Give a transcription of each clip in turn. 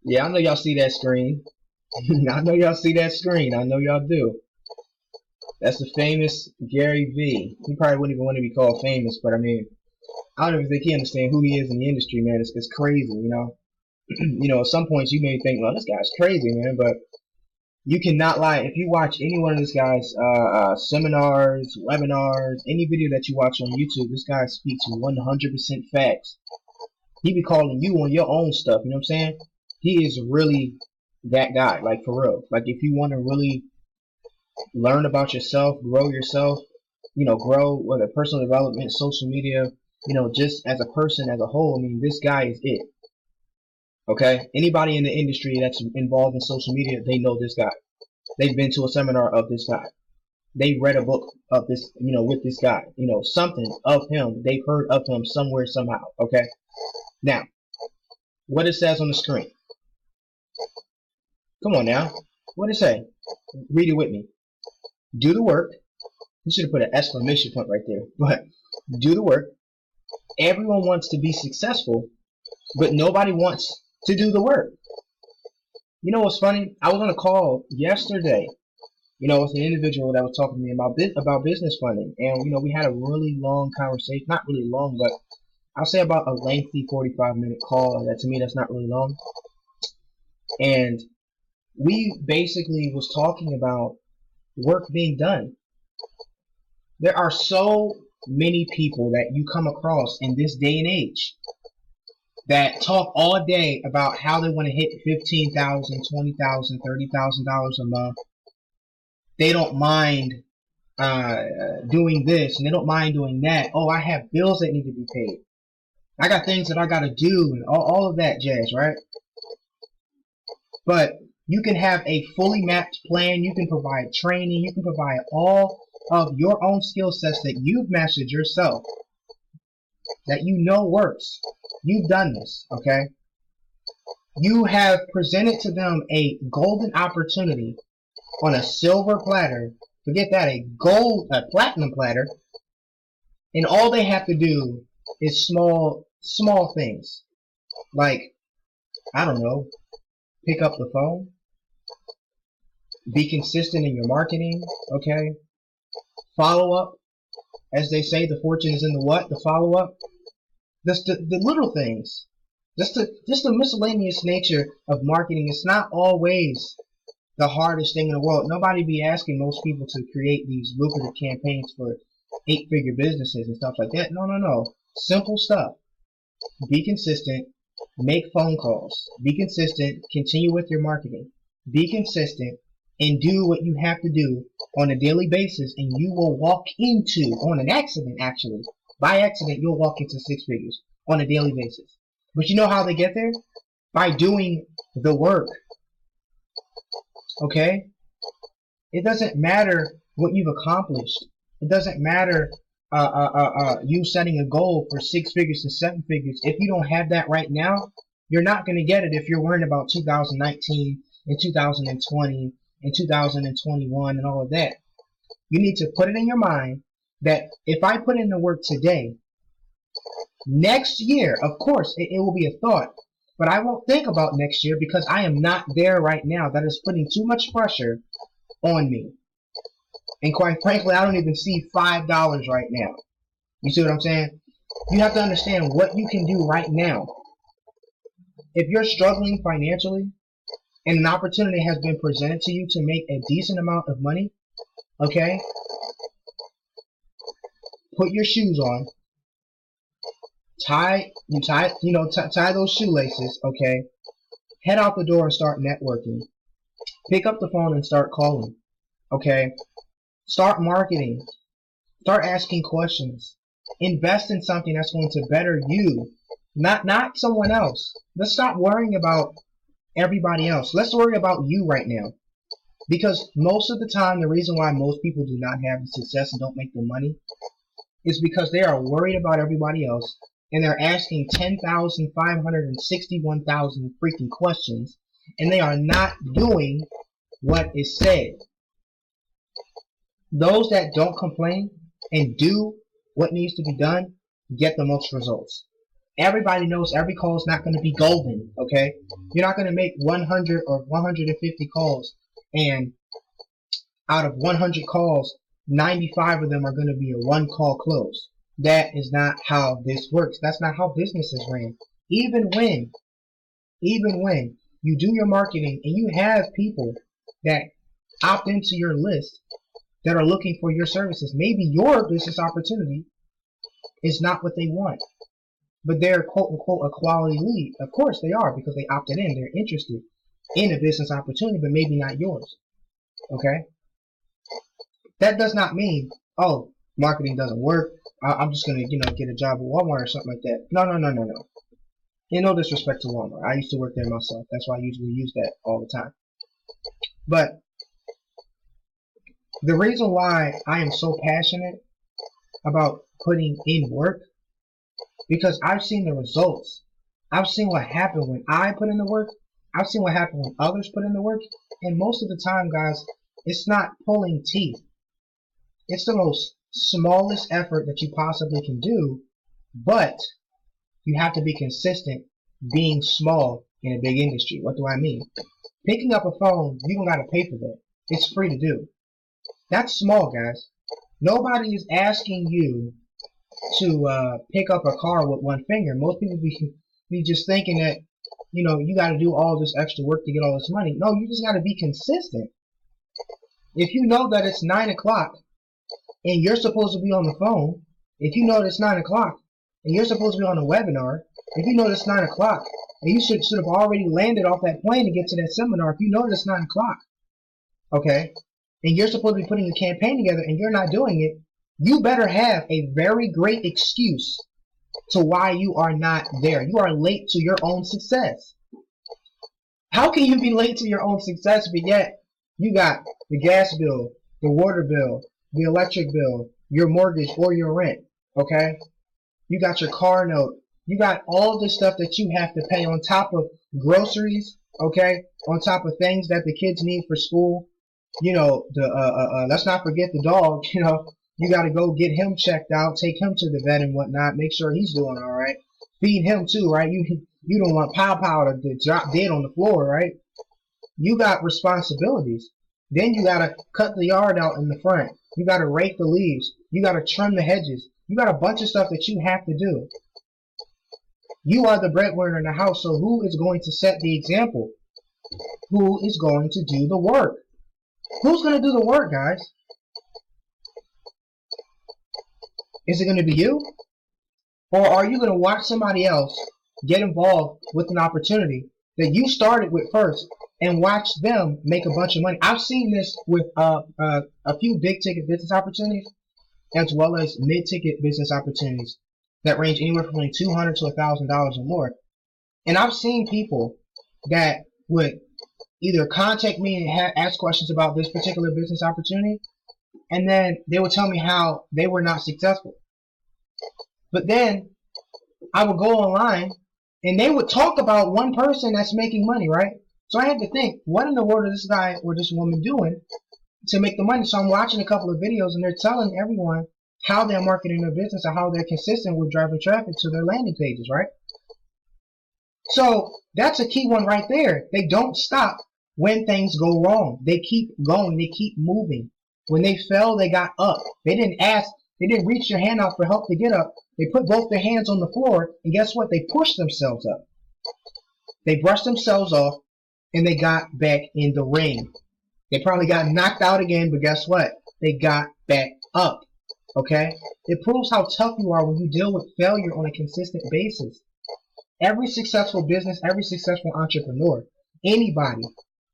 Yeah, I know y'all see that screen. I know y'all see that screen. I know y'all do. That's the famous Gary V. He probably wouldn't even want to be called famous, but I mean, I don't even think he understands who he is in the industry, man. It's crazy, you know. At some points you may think, well, this guy's crazy, man, but you cannot lie. If you watch any one of this guy's seminars, webinars, any video that you watch on YouTube, this guy speaks 100% facts. He be calling you on your own stuff. You know what I'm saying? He is really that guy, like for real. Like if you want to really learn about yourself, grow yourself, grow whether personal development, social media, just as a person as a whole. I mean, this guy is it. Okay? Anybody in the industry that's involved in social media, they know this guy. They've been to a seminar of this guy. They read a book of this, with this guy. Something of him. They've heard of him somewhere, somehow. Okay? Now, what it says on the screen. Come on now. What it say? Read it with me. Do the work. You should have put an exclamation point right there. But do the work. Everyone wants to be successful, but nobody wants to do the work. You know what's funny? I was on a call yesterday, with an individual that was talking to me about business funding, and we had a really long conversation. Not really long, but I'll say about a lengthy 45-minute call. That to me, that's not really long. And we basically was talking about work being done. There are so many people that you come across in this day and age that talk all day about how they want to hit $15,000, $20,000, $30,000 a month. They don't mind doing this and they don't mind doing that. Oh, I have bills that need to be paid. I got things that I got to do and all of that jazz, right? But you can have a fully mapped plan. You can provide training. You can provide all of your own skill sets that you've mastered yourself, that works. You've done this, okay? You have presented to them a golden opportunity on a silver platter. Forget that, a platinum platter. And all they have to do is small things. Like, I don't know, pick up the phone. Be consistent in your marketing, okay? Follow up. As they say, the fortune is in the what? The follow up. Just the little things. Just the miscellaneous nature of marketing. It's not always the hardest thing in the world. Nobody be asking most people to create these lucrative campaigns for 8-figure businesses and stuff like that. No. Simple stuff. Be consistent. Make phone calls. Be consistent. Continue with your marketing. Be consistent and do what you have to do on a daily basis, and you will walk into, on an accident actually, by accident, you'll walk into 6 figures on a daily basis. But you know how they get there? By doing the work. Okay? It doesn't matter what you've accomplished. It doesn't matter you setting a goal for 6 figures to 7 figures. If you don't have that right now, you're not going to get it if you're worrying about 2019 and 2020 and 2021 and all of that. You need to put it in your mind that if I put in the work today, next year, of course, it will be a thought, but I won't think about next year because I am not there right now. That is putting too much pressure on me. And quite frankly, I don't even see $5 right now. You see what I'm saying? You have to understand what you can do right now. If you're struggling financially and an opportunity has been presented to you to make a decent amount of money, okay? Put your shoes on. Tie those shoelaces, okay? Head out the door and start networking. Pick up the phone and start calling, okay? Start marketing. Start asking questions. Invest in something that's going to better you, not someone else. Let's stop worrying about everybody else. Let's worry about you right now. Because most of the time, the reason why most people do not have the success and don't make the money is because they are worried about everybody else and they're asking 10,561,000 freaking questions and they are not doing what is said. Those that don't complain and do what needs to be done get the most results. Everybody knows every call is not going to be golden, okay? You're not going to make 100 or 150 calls, and out of 100 calls, 95 of them are going to be a one-call close. That is not how this works. That's not how business is ran. Even when you do your marketing and you have people that opt into your list that are looking for your services, maybe your business opportunity is not what they want, but they're quote unquote a quality lead. Of course they are, because they opted in. They're interested in a business opportunity, but maybe not yours. Okay? That does not mean, oh, marketing doesn't work. I'm just gonna, get a job at Walmart or something like that. No. And no disrespect to Walmart. I used to work there myself. That's why I usually use that all the time. But the reason why I am so passionate about putting in work, because I've seen the results. I've seen what happened when I put in the work. I've seen what happened when others put in the work. And most of the time, guys, it's not pulling teeth. It's the most smallest effort that you possibly can do, but you have to be consistent being small in a big industry. What do I mean? Picking up a phone, you don't got to pay for that. It's free to do. That's small, guys. Nobody is asking you to pick up a car with one finger. Most people be just thinking that, you got to do all this extra work to get all this money. No, you just got to be consistent. If you know that it's 9 o'clock and you're supposed to be on the phone, if you know that it's 9 o'clock and you're supposed to be on a webinar, if you know that it's 9 o'clock and you should have already landed off that plane to get to that seminar, if you know that it's 9 o'clock, okay, and you're supposed to be putting a campaign together and you're not doing it, you better have a very great excuse to why you are not there. You are late to your own success. How can you be late to your own success, but yet you got the gas bill, the water bill, the electric bill, your mortgage or your rent, okay? You got your car note. You got all the stuff that you have to pay on top of groceries, okay? On top of things that the kids need for school. Let's not forget the dog, You got to go get him checked out, take him to the vet and whatnot, make sure he's doing all right. Feed him too, right? You don't want Pow to drop dead on the floor, right? You got responsibilities. Then you got to cut the yard out in the front. You got to rake the leaves. You got to trim the hedges. You got a bunch of stuff that you have to do. You are the breadwinner in the house, so who is going to set the example? Who is going to do the work? Who's going to do the work, guys? Is it going to be you? Or are you going to watch somebody else get involved with an opportunity that you started with first and watch them make a bunch of money? I've seen this with a few big ticket business opportunities as well as mid ticket business opportunities that range anywhere from like $200 to $1,000 or more. And I've seen people that would either contact me and ask questions about this particular business opportunity, and then they would tell me how they were not successful. But then I would go online and they would talk about one person that's making money, right? So I had to think, what in the world is this guy or this woman doing to make the money? So I'm watching a couple of videos and they're telling everyone how they're marketing their business or how they're consistent with driving traffic to their landing pages, right? So that's a key one right there. They don't stop when things go wrong. They keep going. They keep moving. When they fell, they got up. They didn't reach their hand out for help to get up. They put both their hands on the floor, and guess what? They pushed themselves up. They brushed themselves off, and they got back in the ring. They probably got knocked out again, but guess what? They got back up. Okay? It proves how tough you are when you deal with failure on a consistent basis. Every successful business, every successful entrepreneur, anybody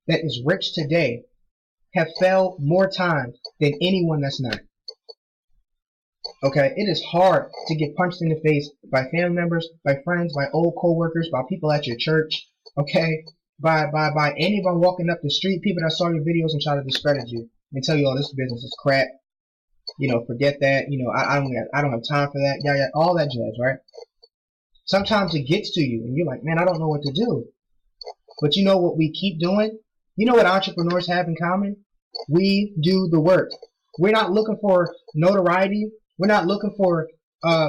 that is rich today have failed more times than anyone that's not. Okay, it is hard to get punched in the face by family members, by friends, by old co-workers, by people at your church, okay, by anyone walking up the street, people that saw your videos and try to discredit you and tell you, oh, this business is crap, forget that, I don't have time for that, yeah, all that jazz, right? Sometimes it gets to you and you're like, man, I don't know what to do. But you know what we keep doing? You know what entrepreneurs have in common? We do the work. We're not looking for notoriety. We're not looking for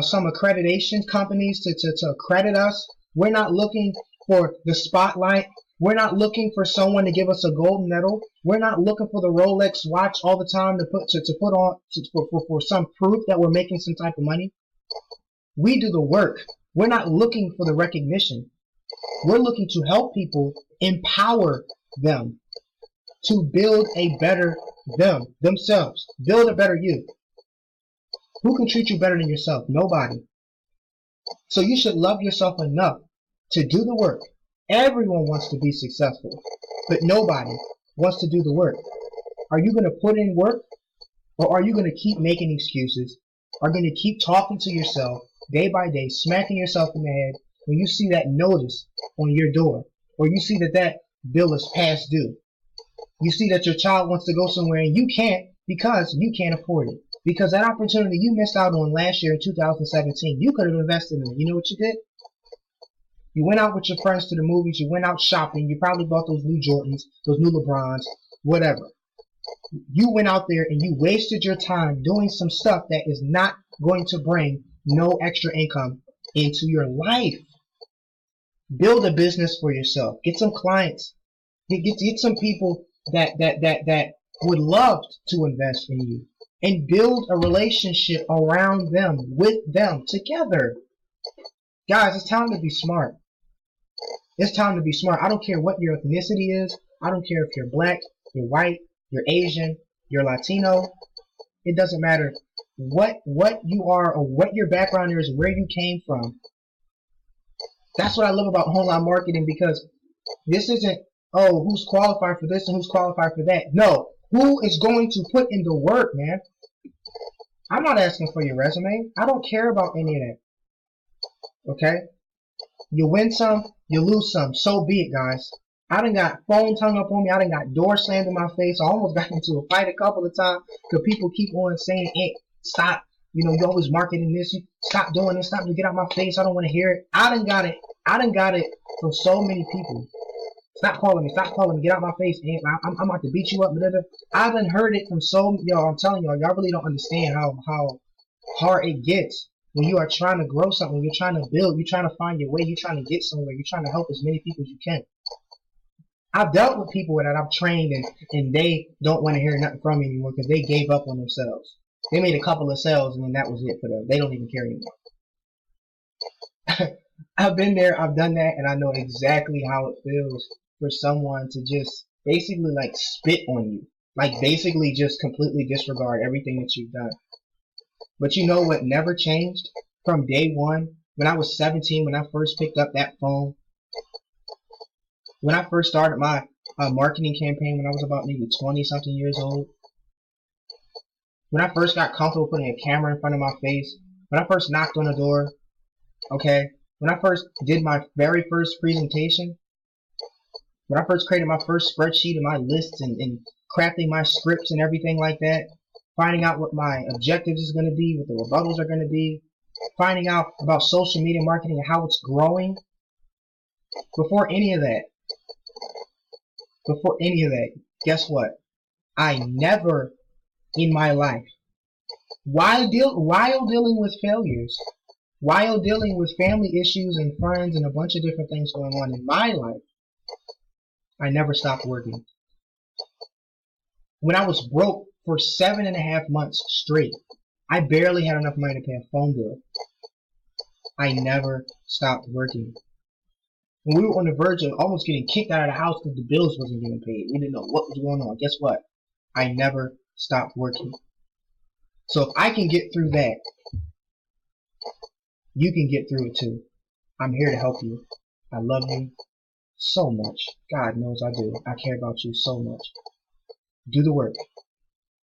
some accreditation companies to accredit us. We're not looking for the spotlight. We're not looking for someone to give us a gold medal. We're not looking for the Rolex watch all the time to put on for some proof that we're making some type of money. We do the work. We're not looking for the recognition. We're looking to help people, empower them to build a better themselves. Build a better you. Who can treat you better than yourself? Nobody. So you should love yourself enough to do the work. Everyone wants to be successful, but nobody wants to do the work. Are you going to put in work, or are you going to keep making excuses? Are going to keep talking to yourself day by day, smacking yourself in the head when you see that notice on your door, or you see that bill is past due? You see that your child wants to go somewhere and you can't because you can't afford it. Because that opportunity you missed out on last year in 2017, you could have invested in it. You know what you did? You went out with your friends to the movies. You went out shopping. You probably bought those new Jordans, those new LeBrons, whatever. You went out there and you wasted your time doing some stuff that is not going to bring no extra income into your life. Build a business for yourself. Get some clients. Get some people that would love to invest in you, and build a relationship around them, with them, together. Guys, it's time to be smart. It's time to be smart. I don't care what your ethnicity is. I don't care if you're black, you're white, you're Asian, you're Latino. It doesn't matter what you are or what your background is, where you came from. That's what I love about online marketing, because this isn't, oh, who's qualified for this and who's qualified for that. No, who is going to put in the work, man? I'm not asking for your resume. I don't care about any of that. Okay? You win some, you lose some. So be it, guys. I done got phones hung up on me. I done got doors slammed in my face. I almost got into a fight a couple of times because people keep on saying, hey, stop. You know, you always marketing this. You stop doing this. Stop. You get out my face. I don't want to hear it. I done got it from so many people. Stop calling me. Stop calling me. Get out my face. I'm about to beat you up. I done heard it from I'm telling y'all really don't understand how hard it gets when you are trying to grow something. You're trying to build. You're trying to find your way. You're trying to get somewhere. You're trying to help as many people as you can. I've dealt with people that I've trained and they don't want to hear nothing from me anymore because they gave up on themselves. They made a couple of sales and then that was it for them. They don't even care anymore. I've been there, I've done that, and I know exactly how it feels for someone to just basically like spit on you. Like basically just completely disregard everything that you've done. But you know what never changed from day one? When I was 17, when I first picked up that phone, when I first started my marketing campaign, when I was about maybe 20 something years old, when I first got comfortable putting a camera in front of my face, when I first knocked on a door, okay, when I first did my very first presentation, when I first created my first spreadsheet of my lists and crafting my scripts and everything like that, finding out what my objectives is going to be, what the rebuttals are going to be, finding out about social media marketing and how it's growing, before any of that, guess what? I never in my life, while dealing with failures, while dealing with family issues and friends and a bunch of different things going on in my life, I never stopped working. When I was broke for 7.5 months straight, I barely had enough money to pay a phone bill. I never stopped working. When we were on the verge of almost getting kicked out of the house because the bills wasn't getting paid, we didn't know what was going on. Guess what? I never stopped working. So if I can get through that, you can get through it too. I'm here to help you. I love you so much. God knows I do. I care about you so much. Do the work.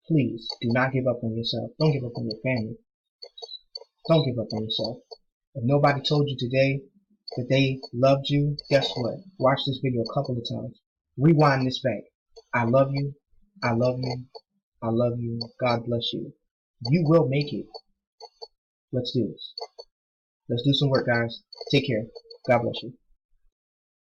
Please do not give up on yourself. Don't give up on your family. Don't give up on yourself. If nobody told you today that they loved you, guess what? Watch this video a couple of times. Rewind this back. I love you. I love you. I love you. God bless you. You will make it. Let's do this. Let's do some work, guys. Take care. God bless you.